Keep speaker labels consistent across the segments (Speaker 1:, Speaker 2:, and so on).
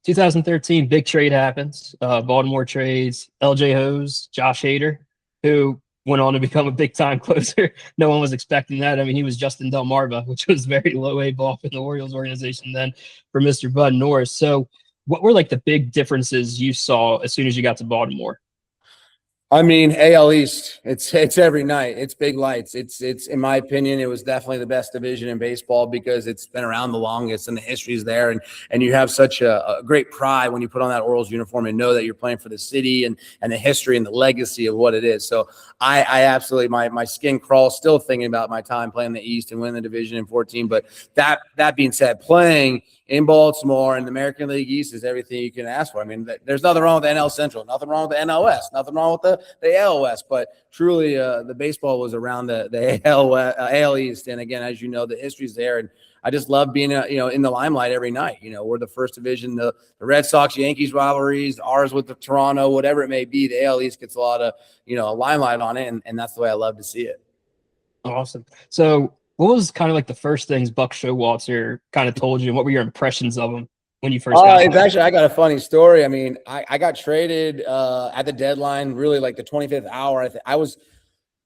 Speaker 1: 2013, big trade happens. Baltimore trades LJ Hose, Josh Hader, who went on to become a big time closer. No one was expecting that. I mean, he was Justin Delmarva, which was very low A ball in the Orioles organization then for Mr. Bud Norris. So, what were like the big differences you saw as soon as you got to Baltimore?
Speaker 2: I mean, AL East, it's every night. It's big lights. It's in my opinion, it was definitely the best division in baseball because it's been around the longest and the history is there. And you have such a great pride when you put on that Orioles uniform and know that you're playing for the city and the history and the legacy of what it is. So I absolutely, my skin crawls still thinking about my time playing the East and winning the division in 14. But that being said, playing in Baltimore and the American League East is everything you can ask for. I mean, there's nothing wrong with the NL Central, nothing wrong with the NL West, nothing wrong with the AL West, but truly the baseball was around the AL East. And again, as you know, the history's there. And I just love being, in the limelight every night. We're the first division, the Red Sox, Yankees rivalries, ours with the Toronto, whatever it may be, the AL East gets a lot of, limelight on it. And that's the way I love to see it.
Speaker 1: Awesome. So, what was kind of like the first things Buck Showalter kind of told you, and what were your impressions of him when you first got
Speaker 2: it's actually, I got a funny story. I mean, I got traded at the deadline, really like the 25th hour.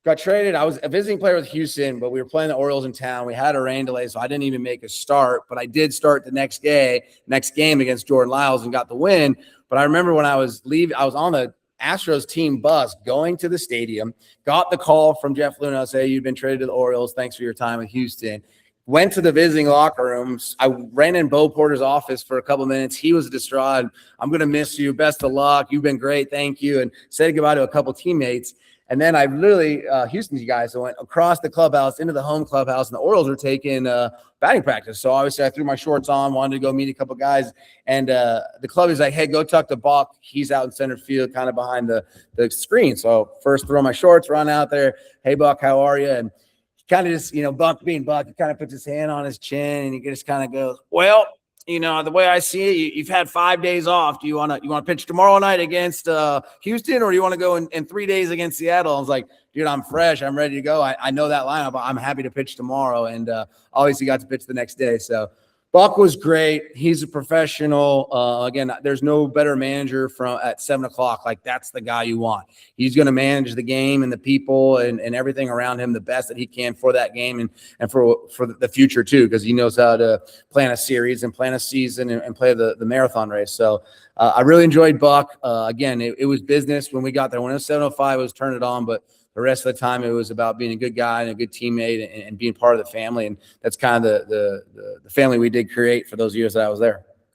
Speaker 2: Got traded. I was a visiting player with Houston, but we were playing the Orioles in town. We had a rain delay, so I didn't even make a start, but I did start the next game against Jordan Lyles and got the win. But I remember when I was leaving, I was on the Astros team bus going to the stadium, got the call from Jeff Luna, say, you've been traded to the Orioles. Thanks for your time in Houston. Went to the visiting locker rooms. I ran in Bo Porter's office for a couple of minutes. He was distraught. I'm going to miss you. Best of luck. You've been great. Thank you. And said goodbye to a couple teammates. And then I literally, Houston's guys, I went across the clubhouse into the home clubhouse, and the Orioles were taking batting practice. So obviously I threw my shorts on, wanted to go meet a couple guys. And the club is like, hey, go talk to Buck. He's out in center field, kind of behind the screen. So first throw my shorts, run out there. Hey, Buck, how are you? And kind of just, Buck being Buck, he kind of puts his hand on his chin and he just kind of goes, well, the way I see it, you've had 5 days off. Do you want to pitch tomorrow night against Houston, or do you want to go in 3 days against Seattle? I was like, dude, I'm fresh. I'm ready to go. I know that lineup. I'm happy to pitch tomorrow. And obviously got to pitch the next day. So Buck was great. He's a professional. Again, there's no better manager at 7 o'clock. Like, that's the guy you want. He's going to manage the game and the people and everything around him the best that he can for that game and for the future too, because he knows how to plan a series and plan a season and play the marathon race. So I really enjoyed Buck. Again, it was business when we got there. When it was 7:05, it was turn it on, but the rest of the time, it was about being a good guy and a good teammate and being part of the family. And that's kind of the family we did create for those years that I was there.